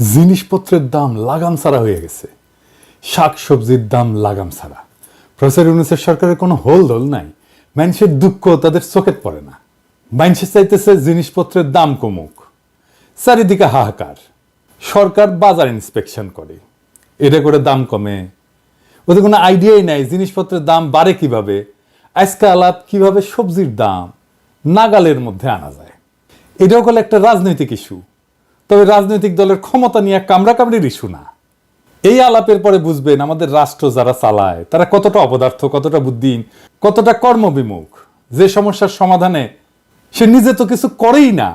জিনিসপত্রের দাম লাগাম ছাড়া হয়ে গেছে, শাক সবজির দাম লাগাম ছাড়া। প্রফেসর ইউনূসের সরকারের কোনো হোলদোল নাই। মানুষের দুঃখ তাদের চোখে পড়ে না। মানুষের চাইতেছে জিনিসপত্রের দাম কমুক, চারিদিকে হাহাকার। সরকার বাজার ইন্সপেকশন করে, এটা করে দাম কমে। ওদের কোনো আইডিয়াই নাই জিনিসপত্রের দাম বাড়ে কিভাবে। আজকে আলাপ কিভাবে সবজির দাম নাগালের মধ্যে আনা যায়। এটাও হলো একটা রাজনৈতিক ইস্যু, তবে রাজনৈতিক দলের ক্ষমতা নিয়ে কামড়াকামড়ির ইস্যু না। এই আলাপের পরে বুঝবেন আমাদের রাষ্ট্র যারা চালায় তারা কতটা অপদার্থ, কতটা বুদ্ধিহীন, কতটা কর্মবিমুখ। যে সমস্যার সমাধানে সে নিজে তো কিছু করেই না,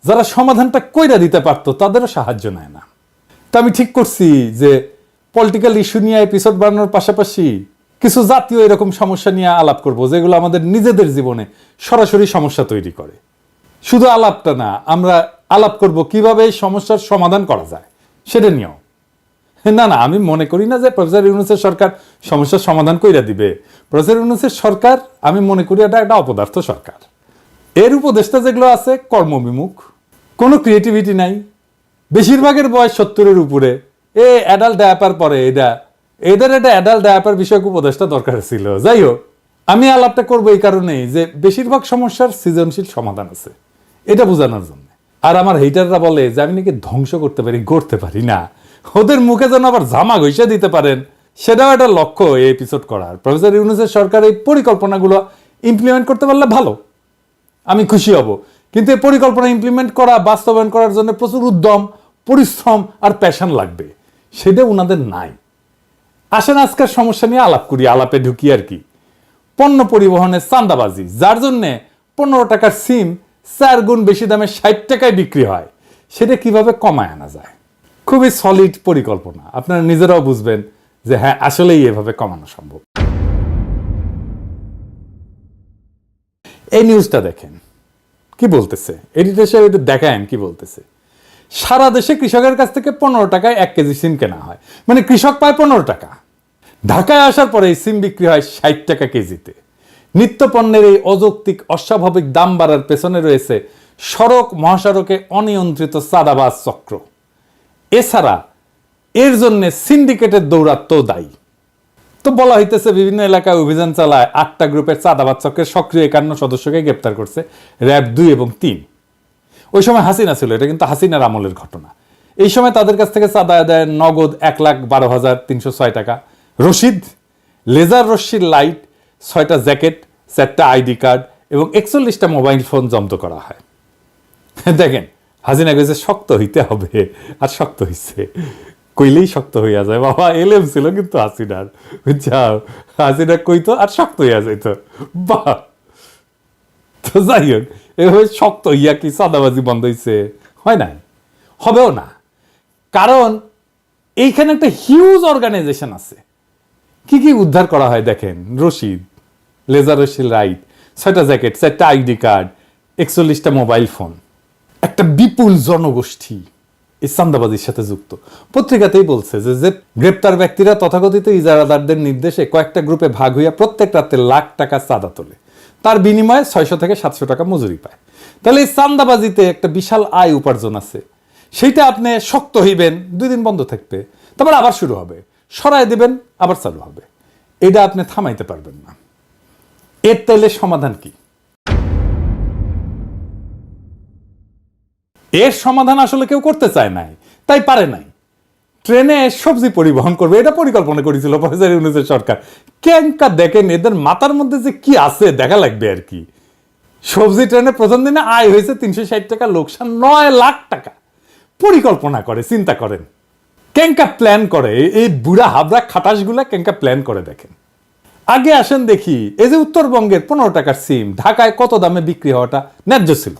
যারা সমাধানটা কইরা দিতে পারতো তাদেরও সাহায্য নেয় না। তো আমি ঠিক করছি যে পলিটিক্যাল ইস্যু নিয়ে এপিসোড বানানোর পাশাপাশি কিছু জাতীয় এরকম সমস্যা নিয়ে আলাপ করব, যেগুলো আমাদের নিজেদের জীবনে সরাসরি সমস্যা তৈরি করে। শুধু আলাপটা না, আমরা আলাপ করব কিভাবে এই সমস্যার সমাধান করা যায় সেটা নিয়েও। না, আমি মনে করি না যে প্রফেসর ইউনূসের সরকার সমস্যার সমাধান কইরা দিবে। প্রফেসর ইউনূসের সরকার আমি মনে করি এটা একটা অপদার্থ সরকার। এর উপদেষ্টা যেগুলো আছে কর্মবিমুখ, কোনো ক্রিয়েটিভিটি নাই। বেশিরভাগের বয়স 70-এর উপরে। অ্যাডাল্ট ডায়াপার পরে এদের একটা অ্যাডাল্ট ডায়াপার বিষয়ক উপদেষ্টা দরকার ছিল। যাই হোক, আমি আলাপটা করবো এই কারণেই যে বেশিরভাগ সমস্যার সৃজনশীল সমাধান আছে, এটা বোঝানোর জন্য। আর আমার হেটাররা বলে যে আমি নাকি ধ্বংস করতে পারি, গড়তে পারি না। ওদের মুখে যেন আবার জামা ঘষে দিতে পারেন, সেটাও একটা লক্ষ্য এই এপিসোড করার। প্রফেসর ইউনূসের সরকার এই পরিকল্পনাগুলো ইমপ্লিমেন্ট করতে পারলে ভালো, আমি খুশি হব। কিন্তু এই পরিকল্পনা ইমপ্লিমেন্ট করা, বাস্তবায়ন করার জন্য প্রচুর উদ্যম, পরিশ্রম আর প্যাশন লাগবে, সেটা ওনাদের নাই। আসেন আজকের সমস্যা নিয়ে আলাপ করি। আলাপে ঢুকি আর কি। পণ্য পরিবহনের চাঁদাবাজি, যার জন্যে 15 টাকার সিম 4 গুণ বেশি দামে 60 টাকায় বিক্রি হয়, সেটা কিভাবে কমায় আনা যায়। খুবই সলিড পরিকল্পনা, আপনারা নিজেরাও বুঝবেন যে হ্যাঁ আসলেই এভাবে কমানো সম্ভব। এই নিউজটা দেখেন কি বলতেছে, এডিটর সাহেব এটা দেখায়েন কি বলতেছে। সারা দেশে কৃষকের কাছ থেকে 15 টাকায় 1 কেজি সিম কেনা হয়, মানে কৃষক পায় 15 টাকা। ঢাকায় আসার পরে এই সিম বিক্রি হয় 60 টাকা কেজিতে। নিত্য পণ্যের এই অযৌক্তিক অস্বাভাবিক দাম বাড়ার পেছনে রয়েছে সড়ক মহাসড়কে অনিয়ন্ত্রিত চাঁদাবাজ চক্র। এছাড়া এর জন্য সিন্ডিকেটের দৌরাত্ম্য দায়ী। তো বলা হইতেছে বিভিন্ন এলাকায় অভিযান চালায় 8টা গ্রুপের চাঁদাবাজ চক্রের সক্রিয় 51 সদস্যকে গ্রেপ্তার করছে র‍্যাব 2 এবং 3। ওই সময় হাসিনা ছিল, এটা কিন্তু হাসিনার আমলের ঘটনা। এই সময় তাদের কাছ থেকে চাঁদা আদায় নগদ 1,12,306 টাকা, রশিদ, লেজার রশ্মির লাইট, 6টা জ্যাকেট, 4টা আইডি কার্ড এবং 41টা মোবাইল ফোন জব্দ করা হয়। দেখেন হাসিনা কইছে শক্ত হইতে হবে, আর শক্ত হইছে। কইলেই শক্ত হইয়া যায় বাবা। এলএম ছিল কিন্তু হাসিনার, বুঝছাও। হাসিনা কইতো আর শক্ত হইয়া যাইতো। বাহ। তো যাই হোক, এভাবে শক্ত হইয়া কি চাঁদাবাজি বন্ধ হইছে? হয় নাই, হবেও না। কারণ এইখানে একটা হিউজ অর্গানাইজেশন আছে। কি কি উদ্ধার করা হয় দেখেন। রশিদ, লেজার রশ্মির লাইট, 6টা জ্যাকেট, 4টা আইডি কার্ড, 41টা মোবাইল ফোন। একটা বিপুল জনগোষ্ঠী এই চাঁদাবাজির সাথে যুক্ত। পত্রিকাতেই বলছে যে গ্রেপ্তার ব্যক্তিরা তথাকথিত ইজারাদারদের নির্দেশে কয়েকটা গ্রুপে ভাগ হইয়া প্রত্যেক রাতে লাখ টাকা চাঁদা তোলে। তার বিনিময়ে 600 থেকে 700 টাকা মজুরি পায়। তাহলে এই চাঁদাবাজিতে একটা বিশাল আয় উপার্জন আছে। সেইটা আপনি শক্ত হইবেন, 2 দিন বন্ধ থাকবে, তারপর আবার শুরু হবে, সরাই দিবেন, আবার চালু হবে। এটা আপনি থামাইতে পারবেন না। এর তাইলে সমাধান কি? এর সমাধান আসলে কেউ করতে চায় নাই, তাই পারে নাই। ট্রেনে সবজি পরিবহন করবে, এটা পরিকল্পনা করেছিল প্রফেসর ইউনূসের সরকার। কেনকা দেখেন এদের মাথার মধ্যে যে কি আছে দেখা লাগবে আর কি। সবজি ট্রেনে প্রথম দিনে আয় হয়েছে 360 টাকা, লোকসান 9 লাখ টাকা। পরিকল্পনা করে, চিন্তা করেন কেনকা প্ল্যান করে এই বুড়া হাবড়া খাটাসগুলা, কেনকা প্ল্যান করে দেখেন। আগে আসেন দেখি, এই যে উত্তরবঙ্গের 15 টাকার সিম ঢাকায় কত দামে বিক্রি হওয়াটা ন্যায্য ছিল।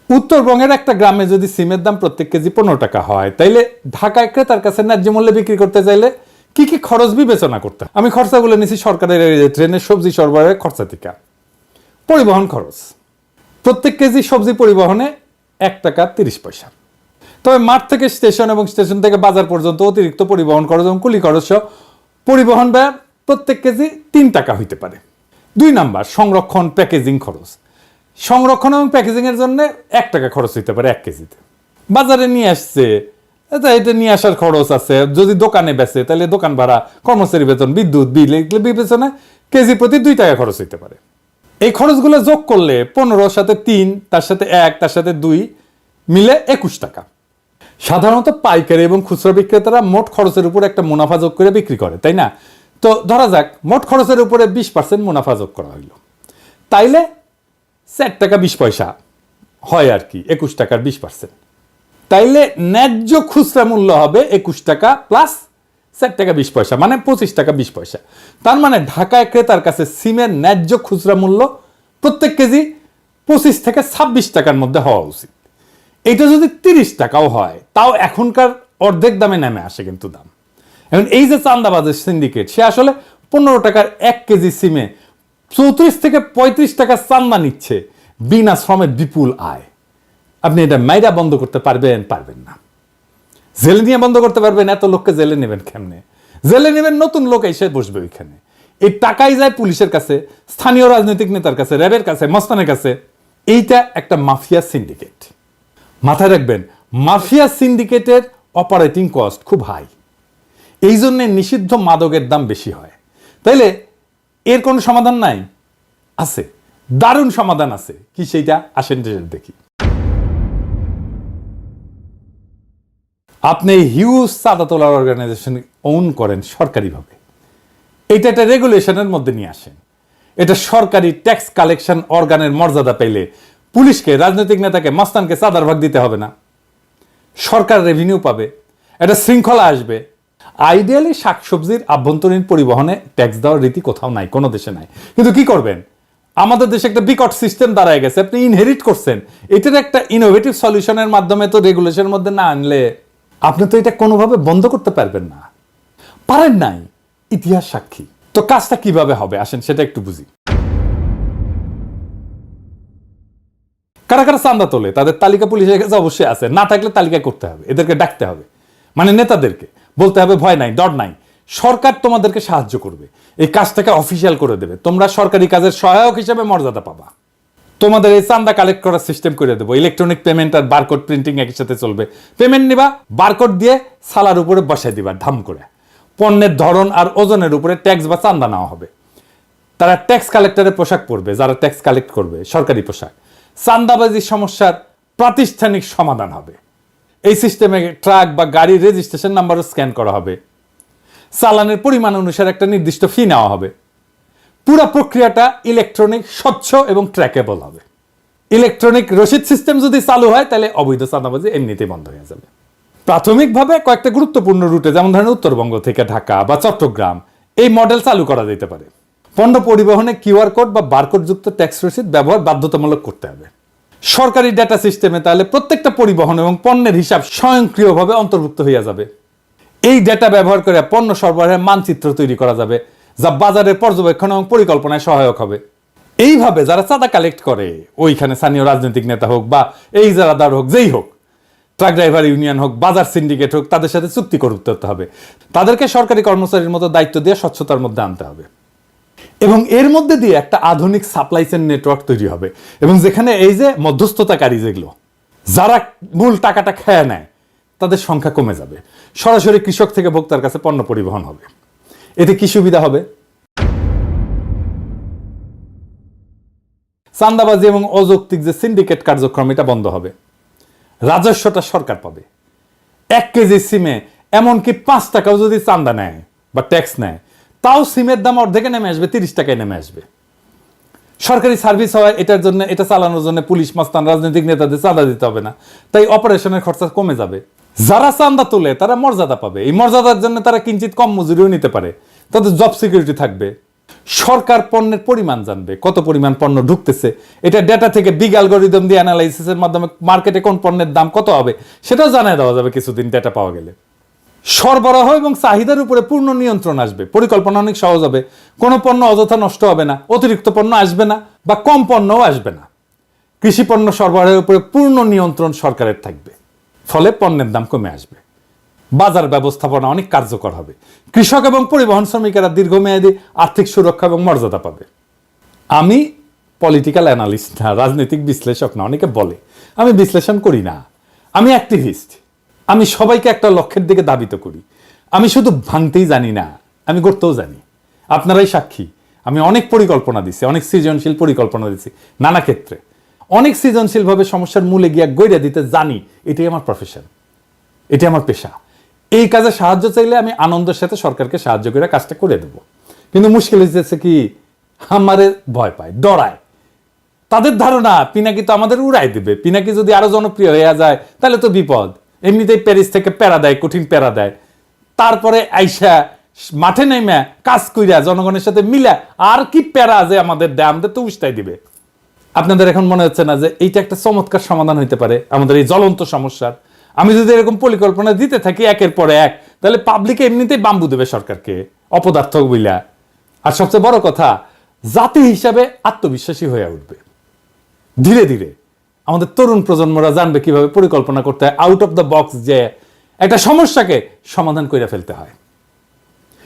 উত্তরবঙ্গের একটা গ্রামে যদি সিমের দাম প্রত্যেক কেজি 15 টাকা হয়, তাইলে ঢাকায় ক্রেতার কাছে ন্যায্য মূল্যে বিক্রি করতে চাইলে কি কি খরচ বিবেচনা করতে? আমি খরচাগুলো নিছি সরকারের ট্রেনের সবজি সরবরাহের খরচা থেকে। পরিবহন খরচ, প্রত্যেক কেজি সবজি পরিবহনে 1 টাকা 30 পয়সা। তবে মাঠ থেকে স্টেশন এবং স্টেশন থেকে বাজার পর্যন্ত অতিরিক্ত পরিবহন খরচ এবং কুলি খরচ সহ পরিবহন ব্যয় প্রত্যেক কেজি 3 টাকা হইতে পারে। 2 নাম্বার, সংরক্ষণ প্যাকেজিং খরচ। সংরক্ষণ এবং প্যাকেজিং এর জন্য 1 টাকা খরচ হইতে পারে 1 কেজিতে। বাজারে নিয়ে আসছে, এটা নিয়ে আসার খরচ আছে, যদি দোকানে বেচে তাহলে দোকান ভাড়া, কর্মচারী বেতন, বিদ্যুৎ বিল, এগুলো বিবেচনা কেজি প্রতি 2 টাকা খরচ হইতে পারে। এই খরচগুলো যোগ করলে 15 সাথে 3, তার সাথে 1, তার সাথে 2 মিলে 21 টাকা। সাধারণত পাইকারি এবং খুচরা বিক্রেতারা মোট খরচের উপর একটা মুনাফা যোগ করে বিক্রি করে, তাই না? তো ধরা যাক মোট খরচের উপরে 20% মুনাফা যোগ করা হইল, তাইলে 4 টাকা 20 পয়সা হয় আর কি, 21 টাকার 20%। তাইলে ন্যায্য খুচরা মূল্য হবে 21 টাকা প্লাস 4 টাকা 20 পয়সা, মানে 25 টাকা 20 পয়সা। তার মানে ঢাকায় ক্রেতার কাছে সিমের ন্যায্য খুচরা মূল্য প্রত্যেক কেজি 25 থেকে 26 টাকার মধ্যে হওয়া উচিত। এটা যদি 30 টাকাও হয় তাও এখনকার অর্ধেক দামে নেমে আসে কিন্তু দাম। এখন এই যে চান্দাবাজের সিন্ডিকেট, সে আসলে 15 টাকার 1 কেজি সিমে 34 থেকে 35 টাকা চান্দা নিচ্ছে, বিনা শ্রমের বিপুল আয়। আপনি এটা মাইরা বন্ধ করতে পারবেন? পারবেন না। জেলে নিয়ে বন্ধ করতে পারবেন? এত লোককে জেলে নেবেন কেমনে? জেলে নেবেন নতুন লোক এসে বসবে ওইখানে। এই টাকাই যায় পুলিশের কাছে, স্থানীয় রাজনৈতিক নেতার কাছে, র্যাবের কাছে, মস্তানের কাছে। এইটা একটা মাফিয়া সিন্ডিকেট। মাথায় রাখবেন, মাফিয়া সিন্ডিকেটের অপারেটিং কস্ট খুব হাই, এই জন্যে নিষিদ্ধ মাদকের দাম বেশি হয়। তাইলে এর কোনো সমাধান নাই? আছে, দারুণ সমাধান আছে। কি সেইটা? আসেন দেখি। আপনি হিউজ চাঁদা তোলার অর্গানাইজেশন ওন করেন সরকারিভাবে, এটা একটা রেগুলেশনের মধ্যে নিয়ে আসেন। এটা সরকারি ট্যাক্স কালেকশন অর্গানের মর্যাদা পেলে পুলিশকে, রাজনৈতিক নেতাকে, মস্তানকে চাঁদার ভাগ দিতে হবে না। সরকার রেভিনিউ পাবে, একটা শৃঙ্খলা আসবে। আইডিয়ালি শাকসবজির আভ্যন্তরীণ পরিবহনে ট্যাক্স দেওয়ার রীতি কোথাও নাই, কোনো দেশে নাই। কিন্তু কি করবেন, আমাদের দেশে একটা বিকট সিস্টেম দাঁড়ায় গেছে, আপনি ইনহেরিট করছেন। এটার একটা ইনোভেটিভ সলিউশনের মাধ্যমে তো রেগুলেশনের মধ্যে না আনলে আপনি তো এটা কোনোভাবে বন্ধ করতে পারবেন না, পারেন নাই, ইতিহাস সাক্ষী। তো কাজটা কিভাবে হবে আসেন সেটা একটু বুঝি। কারা কারা চাঁদা তোলে তাদের তালিকা পুলিশের কাছে অবশ্যই আছে, না থাকলে তালিকা করতে হবে, এদেরকে ডাকতে হবে, মানে নেতাদেরকে বলতে হবে ভয় নাই, ডর নাই, সরকার তোমাদেরকে সাহায্য করবে, এই কাজটাকে অফিসিয়াল করে দেবে, তোমরা সরকারি কাজের সহায়ক হিসেবে মর্যাদা পাবা, তোমাদের এই চাঁদা কালেক্ট করার সিস্টেম করে দেবো, ইলেকট্রনিক পেমেন্ট আর বারকোড প্রিন্টিং একই সাথে চলবে। পেমেন্ট নিবা, বারকোড দিয়ে সালার উপরে বসাই দিবা ধাম করে, পণ্যের ধরন আর ওজনের উপরে ট্যাক্স বা চাঁদা নেওয়া হবে। তারা ট্যাক্স কালেক্টরের পোশাক পরবে, যারা ট্যাক্স কালেক্ট করবে সরকারি পোশাক। চাঁদাবাজির সমস্যার প্রাতিষ্ঠানিক সমাধান হবে। এই সিস্টেমে ট্রাক বা গাড়ির রেজিস্ট্রেশন নাম্বারও স্ক্যান করা হবে, চালানের পরিমাণ অনুসারে একটা নির্দিষ্ট ফি নেওয়া হবে। পুরো প্রক্রিয়াটা ইলেকট্রনিক, স্বচ্ছ এবং ট্র্যাকেবল হবে। ইলেকট্রনিক রসিদ সিস্টেম যদি চালু হয় তাহলে অবৈধ চাঁদাবাজি এমনিতেই বন্ধ হয়ে যাবে। প্রাথমিকভাবে কয়েকটা গুরুত্বপূর্ণ রুটে, যেমন ধরেন উত্তরবঙ্গ থেকে ঢাকা বা চট্টগ্রাম, এই মডেল চালু করা যেতে পারে। পণ্য পরিবহনে কিউআর কোড বা বারকোড যুক্ত ট্যাক্স রসিদ ব্যবহার বাধ্যতামূলক করতে হবে। সরকারি ডেটা সিস্টেমে তাহলে প্রত্যেকটা পরিবহন এবং পণ্যের হিসাব স্বয়ংক্রিয়ভাবে অন্তর্ভুক্ত হয়ে যাবে। এই ডেটা ব্যবহার করে পণ্য সরবরাহের মানচিত্র তৈরি করা যাবে, যা বাজারের পর্যবেক্ষণ এবং পরিকল্পনায় সহায়ক হবে। এইভাবে যারা চাঁদা কালেক্ট করে, ওইখানে স্থানীয় রাজনৈতিক নেতা হোক বা এই ইজারাদার হোক, যেই হোক, ট্রাক ড্রাইভার ইউনিয়ন হোক, বাজার সিন্ডিকেট হোক, তাদের সাথে চুক্তি করতে হবে। তাদেরকে সরকারি কর্মচারীর মতো দায়িত্ব দিয়ে স্বচ্ছতার মধ্যে আনতে হবে এবং এর মধ্যে দিয়ে একটা আধুনিক সাপ্লাই চেইন নেটওয়ার্ক তৈরি হবে। এবং যেখানে এই যে মধ্যস্থতাকারী, যেগুলো যারা মূল টাকাটা খেয়ে নেয়, তাদের সংখ্যা কমে যাবে। সরাসরি কৃষক থেকে ভোক্তার কাছে পণ্য পরিবহন হবে। এতে কি সুবিধা হবে? চাঁদাবাজি এবং অযৌক্তিক যে সিন্ডিকেট কার্যক্রম, এটা বন্ধ হবে। রাজস্বটা সরকার পাবে। 1 কেজি সিমে এমনকি 5 টাকাও যদি চাঁদা নেয় বা ট্যাক্স নেয়, তাও সিমের দাম অর্ধেকে নেমে আসবে, 30 টাকায় নেমে আসবে। সরকারি সার্ভিস হয়, এটার জন্য, এটা চালানোর জন্য পুলিশ, মস্তান, রাজনৈতিক নেতাদের চাঁদা দিতে হবে না, তাই অপারেশনের খরচা কমে যাবে। যারা চাঁদা তোলে তারা মর্যাদা পাবে, এই মর্যাদার জন্য তারা কিঞ্চিত কম মজুরিও নিতে পারে, তাদের জব সিকিউরিটি থাকবে। সরকার পণ্যের পরিমাণ জানবে, কত পরিমাণ পণ্য ঢুকতেছে, এটা ডেটা থেকে বিগ অ্যালগরিদম দিয়ে অ্যানালাইসিসের মাধ্যমে মার্কেটে কোন পণ্যের দাম কত হবে সেটাও জানিয়ে দেওয়া যাবে কিছুদিন ডেটা পাওয়া গেলে। সরবরাহ এবং চাহিদার উপরে পূর্ণ নিয়ন্ত্রণ আসবে, পরিকল্পনা অনেক সহজ হবে, কোনো পণ্য অযথা নষ্ট হবে না, অতিরিক্ত পণ্য আসবে না বা কম পণ্যও আসবে না। কৃষি পণ্য সরবরাহের উপরে পূর্ণ নিয়ন্ত্রণ সরকারের থাকবে, ফলে পণ্যের দাম কমে আসবে। বাজার ব্যবস্থাপনা অনেক কার্যকর হবে, কৃষক এবং পরিবহন শ্রমিকেরা দীর্ঘমেয়াদী আর্থিক সুরক্ষা এবং মর্যাদা পাবে। আমি পলিটিক্যাল অ্যানালিস্ট না, রাজনৈতিক বিশ্লেষক না। অনেকে বলে আমি বিশ্লেষণ করি না, আমি অ্যাক্টিভিস্ট। আমি সবাইকে একটা লক্ষ্যের দিকে ধাবিত করি। আমি শুধু ভাঙতেই জানি না, আমি করতেও জানি। আপনারাই সাক্ষী, আমি অনেক পরিকল্পনা দিছি, অনেক সৃজনশীল পরিকল্পনা দিছি নানা ক্ষেত্রে, অনেক সৃজনশীলভাবে সমস্যার মূলে গিয়া গইরা দিতে জানি। এটাই আমার প্রফেশন, এটি আমার পেশা। এই কাজে সাহায্য চাইলে আমি আনন্দের সাথে সরকারকে সাহায্য করে কাজটা করে দেব। কিন্তু মুশকিল হয়েছে কি, আমারে ভয় পায়, ডরায়। তাদের ধারণা পিনাকি তো আমাদের উড়াই দেবে, পিনাকি যদি আরো জনপ্রিয় হয়ে যায় তাহলে তো বিপদ। এমনিতেই প্যারিস থেকে প্যারা দেয়, কঠিন প্যারা দেয়, তারপরে আইসা মাঠে নেমে কাজ কইরা জনগণের সাথে মিলা আর কি প্যারা যে আমাদের দেয়, আমাদের তো উস্তাই দিবে। আপনাদের এখন মনে হচ্ছে না যে এইটা একটা চমৎকার সমাধান হইতে পারে আমাদের এই জ্বলন্ত সমস্যার? আমি যদি এরকম পরিকল্পনা দিতে থাকি একের পর এক, তাহলে পাবলিকে এমনিতেই বাম্বু দেবে সরকারকে, অপদার্থ বইলা। আর সবচেয়ে বড় কথা, জাতি হিসাবে আত্মবিশ্বাসী হয়ে উঠবে। ধীরে ধীরে আমাদের তরুণ প্রজন্মরা জানবে কিভাবে পরিকল্পনা করতে হয়, আউট অফ দ্য বক্স, যে একটা সমস্যাকে সমাধান করে ফেলতে হয়।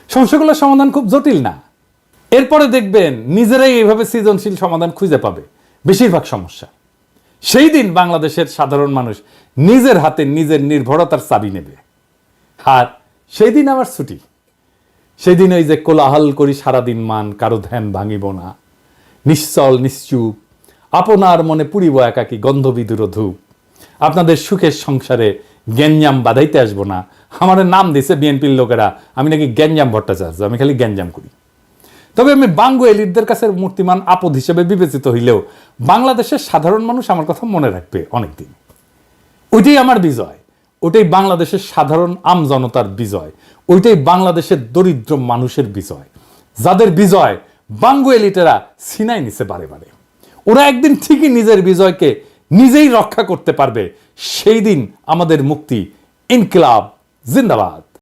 সমস্যাগুলোর সমাধান খুব জটিল না। এরপরে দেখবেন নিজেরাই এইভাবে সৃজনশীল সমাধান খুঁজে পাবে বেশিরভাগ সমস্যা। সেই দিন বাংলাদেশের সাধারণ মানুষ নিজের হাতে নিজের নির্ভরতার চাবি নেবে। আর সেই দিন আমার ছুটি। সেই দিন ওই যে কোলাহল করি সারাদিন মান, কারো ধ্যান ভাঙিব না, নিশ্চল নিশ্চুপ আপনার মনে পুরিব একাকী গন্ধবিদুর ধূপ, আপনাদের সুখের সংসারে গ্যাঞ্জাম বাধাইতে আসবো না। আমার নাম দিছে বিএনপির লোকেরা, আমি নাকি গ্যাঞ্জাম ভট্টাচার্য, আমি খালি গ্যাঞ্জাম করি। তবে আমি বাঙ্গু এলিটদের কাছে মূর্তিমান আপদ হিসেবে বিবেচিত হইলেও বাংলাদেশের সাধারণ মানুষ আমার কথা মনে রাখবে অনেকদিন। ওইটাই আমার বিজয়, ওইটাই বাংলাদেশের সাধারণ আম জনতার বিজয়, ওইটাই বাংলাদেশের দরিদ্র মানুষের বিজয়, যাদের বিজয় বাঙ্গু এলিটেরা ছিনাই নিছে বারে বারে। ওরা একদিন ঠিকই নিজের বিজয়কে নিজেই রক্ষা করতে পারবে। সেই দিন আমাদের মুক্তি। ইনকিলাব জিন্দাবাদ।